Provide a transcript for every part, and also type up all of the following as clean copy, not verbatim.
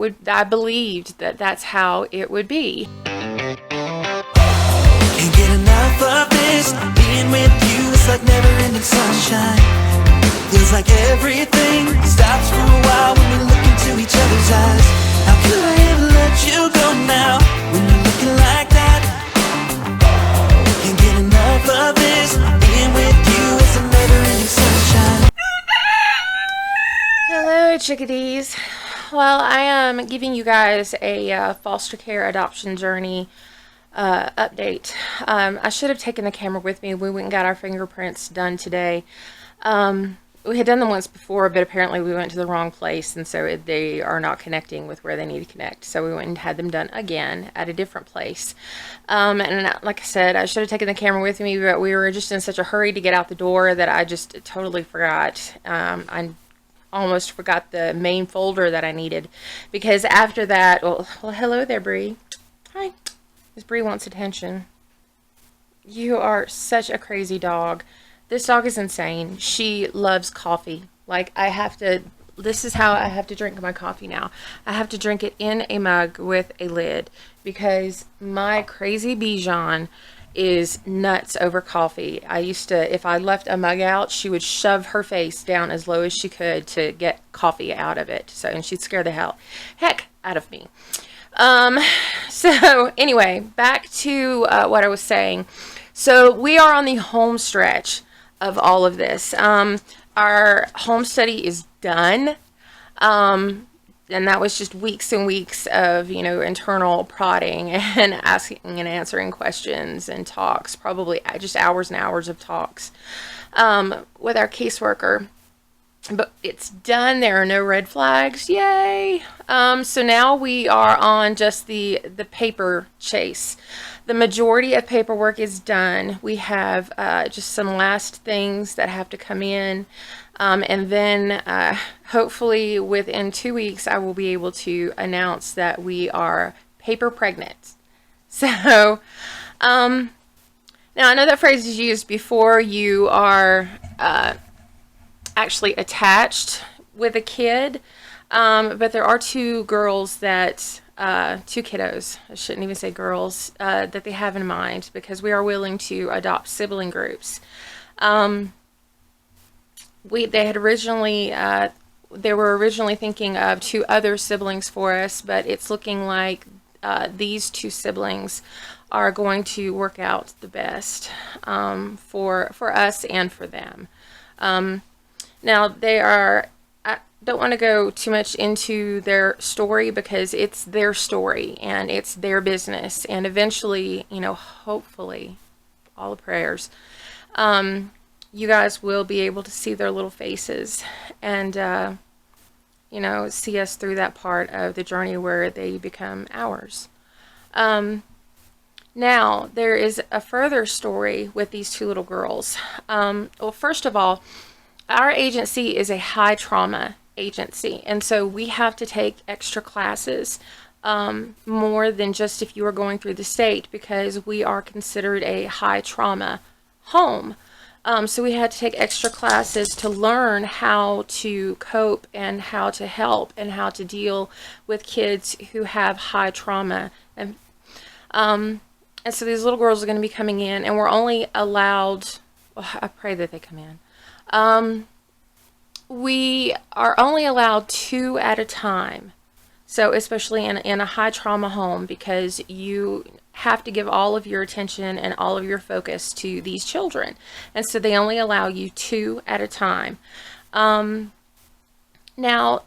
I believed that that's how it would be. Can't get enough of this. Being with you is like never-ending sunshine. Feels like everything stops for a while when we look into each other's eyes. How could I ever let you go now when you're looking like that? Can't get enough of this. Being with you is a never-ending sunshine. Hello, chickadees. Well, I am giving you guys a foster care adoption journey update. I should have taken the camera with me. We went and got our fingerprints done today. We had done them once before, but apparently we went to the wrong place, and so they are not connecting with where they need to connect. So we went and had them done again at a different place. And like I said, I should have taken the camera with me, but we were just in such a hurry to get out the door that I just totally forgot. I almost forgot the main folder that I needed, because after that, well hello there, Bree. Hi. Miss Bree wants attention. You are such a crazy dog. This dog is insane. She loves coffee. Like, this is how I have to drink my coffee now. I have to drink it in a mug with a lid, because my crazy Bichon is nuts over coffee. I used to, if I left a mug out, she would shove her face down as low as she could to get coffee out of it. So, and she'd scare the heck out of me. So anyway, back to what I was saying. So we are on the home stretch of all of this. Our home study is done. And that was just weeks and weeks of, internal prodding and asking and answering questions and talks, probably just hours and hours of talks, with our caseworker. But it's done. There are no red flags. Yay. So now we are on just the paper chase. The majority of paperwork is done. We have just some last things that have to come in. And then hopefully within 2 weeks, I will be able to announce that we are paper pregnant. So, now I know that phrase is used before you are actually attached with a kid, but there are two girls that, two kiddos, I shouldn't even say girls, that they have in mind, because we are willing to adopt sibling groups. They were originally thinking of 2 other siblings for us, but it's looking like these 2 siblings are going to work out the best for us and for them. Now, I don't want to go too much into their story, because it's their story and it's their business. And eventually, hopefully, all the prayers, you guys will be able to see their little faces and, see us through that part of the journey where they become ours. Now, there is a further story with these 2 little girls. Well, first of all, our agency is a high trauma agency, and so we have to take extra classes, more than just if you are going through the state, because we are considered a high trauma home. So we had to take extra classes to learn how to cope and how to help and how to deal with kids who have high trauma. And so these little girls are going to be coming in, and we're only allowed, well, I pray that they come in. We are only allowed 2 at a time. So especially in a high trauma home, because you have to give all of your attention and all of your focus to these children. And so they only allow you 2 at a time. Now,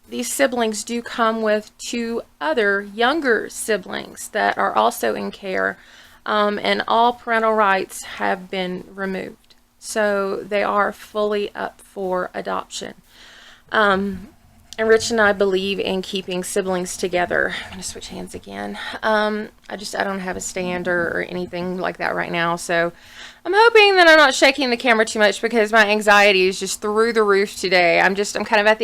these siblings do come with 2 other younger siblings that are also in care, and all parental rights have been removed. So they are fully up for adoption. And Rich and I believe in keeping siblings together. I'm going to switch hands again. I don't have a stand or anything like that right now. So I'm hoping that I'm not shaking the camera too much, because my anxiety is just through the roof today. I'm kind of at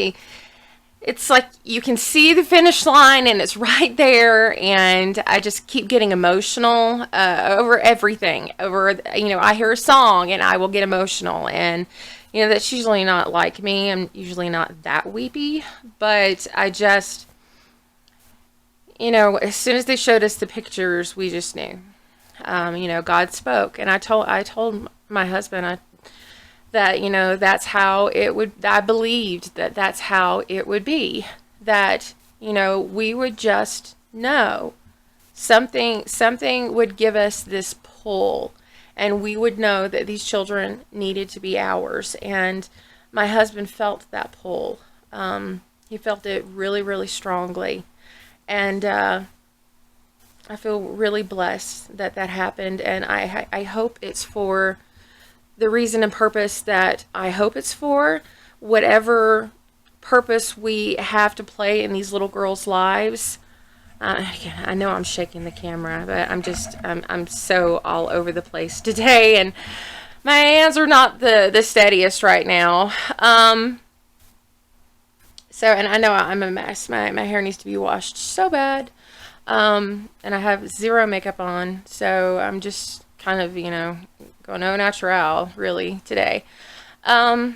it's like you can see the finish line and it's right there. And I just keep getting emotional over everything. I hear a song and I will get emotional. And that's usually not like me. I'm usually not that weepy, but I just, as soon as they showed us the pictures, we just knew. God spoke, and I told my husband that that's how it would. I believed that that's how it would be. That we would just know something would give us this pull, and we would know that these children needed to be ours. And my husband felt that pull. He felt it really, really strongly, and I feel really blessed that that happened. And I hope it's for the reason and purpose that I hope it's for. Whatever purpose we have to play in these little girls' lives. I know I'm shaking the camera, but I'm so all over the place today, and my hands are not the steadiest right now. And I know I'm a mess. My hair needs to be washed so bad. And I have zero makeup on, so I'm just kind of, going au naturel, really, today. I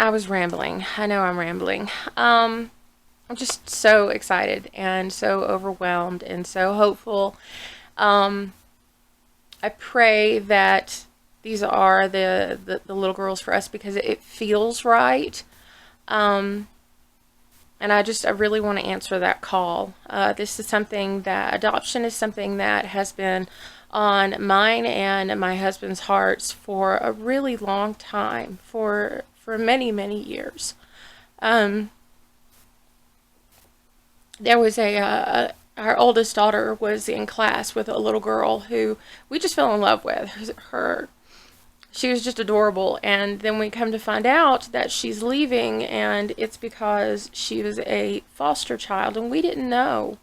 was rambling. I know I'm rambling. I'm just so excited and so overwhelmed and so hopeful. I pray that these are the little girls for us because it feels right. And I really want to answer that call. This is something that adoption is something that has been on mine and my husband's hearts for a really long time, for many, many years. There was our oldest daughter was in class with a little girl who we just fell in love with. She was just adorable, and then we come to find out that she's leaving, and it's because she was a foster child, and we didn't know.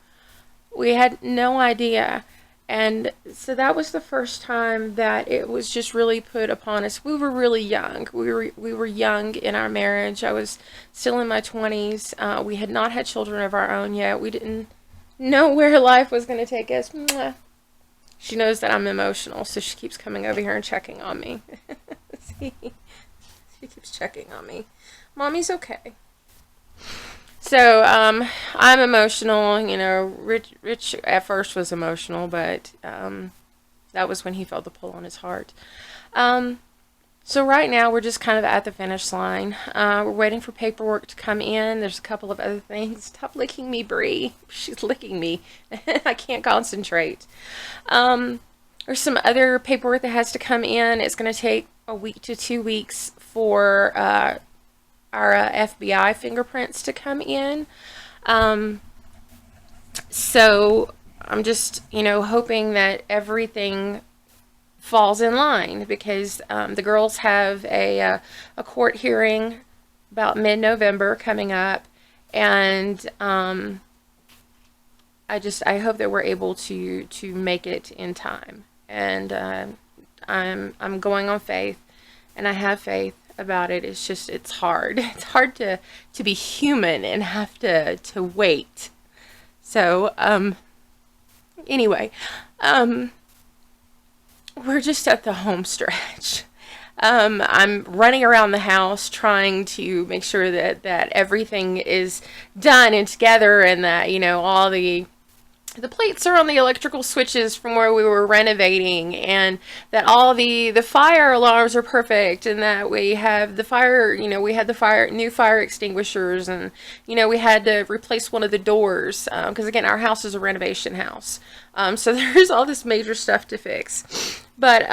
We had no idea. And so that was the first time that it was just really put upon us. We were really young. We were young in our marriage. I was still in my 20s. We had not had children of our own yet. We didn't know where life was going to take us. Mwah. She knows that I'm emotional, so she keeps coming over here and checking on me. See? She keeps checking on me. Mommy's okay. So, I'm emotional. Rich at first was emotional, but that was when he felt the pull on his heart. So right now we're just kind of at the finish line. We're waiting for paperwork to come in. There's a couple of other things. Stop licking me, Bree. She's licking me. I can't concentrate. There's some other paperwork that has to come in. It's going to take a week to 2 weeks for our FBI fingerprints to come in. So I'm just, hoping that everything falls in line, because the girls have a court hearing about mid-November coming up, and I hope that we're able to make it in time. And I'm going on faith, and I have faith about it. It's hard. It's hard to be human and have to wait. So anyway, we're just at the home stretch. I'm running around the house trying to make sure that everything is done and together, and that all the plates are on the electrical switches from where we were renovating, and that all the fire alarms are perfect, and that we have the fire, we had the new fire extinguishers, and we had to replace one of the doors, because again, our house is a renovation house. So there's all this major stuff to fix. But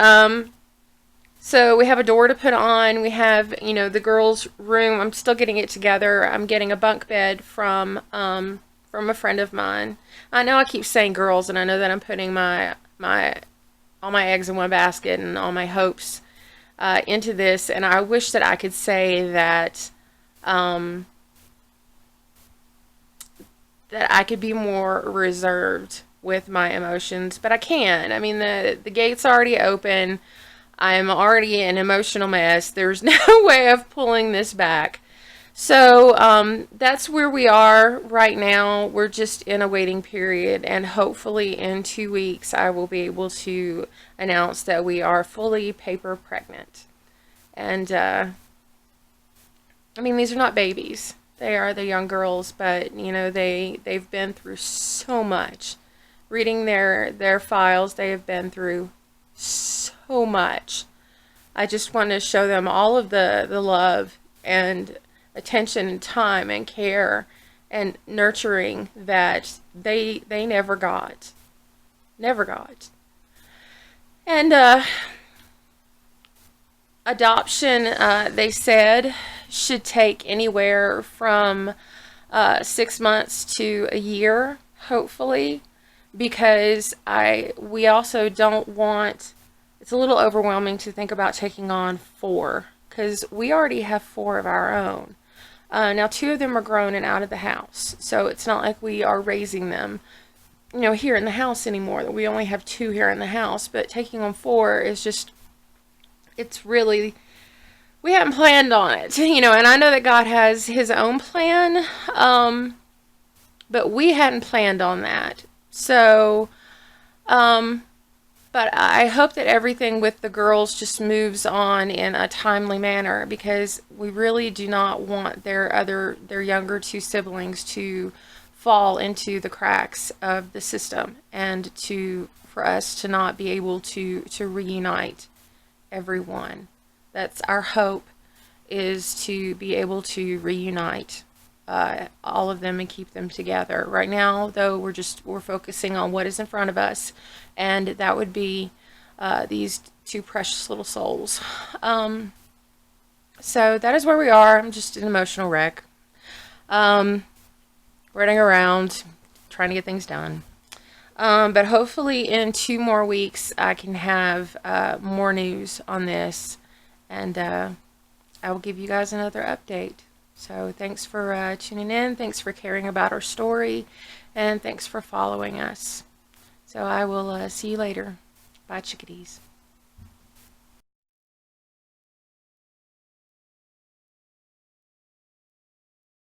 so we have a door to put on. We have the girls' room. I'm still getting it together. I'm getting a bunk bed from a friend of mine. I know I keep saying girls, and I know that I'm putting all my eggs in one basket and all my hopes into this, and I wish that I could say that that I could be more reserved with my emotions, but I can. I mean, the gate's already open. I'm already an emotional mess. There's no way of pulling this back. So that's where we are right now. We're just in a waiting period, and hopefully in 2 weeks I will be able to announce that we are fully paper pregnant. And I mean, these are not babies. They are the young girls, but you know they've been through so much. Reading their files, they have been through so much. I just want to show them all of the love and attention and time and care and nurturing that they never got. Never got. And adoption, they said, should take anywhere from 6 months to a year, hopefully, because we also don't want, it's a little overwhelming to think about taking on 4, because we already have 4 of our own. Now 2 of them are grown and out of the house, so it's not like we are raising them, you know, here in the house anymore. That we only have 2 here in the house, but taking on 4 is just, it's really, we haven't planned on it, you know, and I know that God has his own plan, but we hadn't planned on that. So, but I hope that everything with the girls just moves on in a timely manner, because we really do not want their younger 2 siblings to fall into the cracks of the system, and for us to not be able to reunite everyone. That's our hope, is to be able to reunite all of them and keep them together. Right now, though, we're focusing on what is in front of us, and that would be these 2 precious little souls. So that is where we are. I'm just an emotional wreck, running around trying to get things done. But hopefully in 2 more weeks I can have more news on this, and I will give you guys another update. So thanks for tuning in, thanks for caring about our story, and thanks for following us. So I will see you later. Bye, chickadees.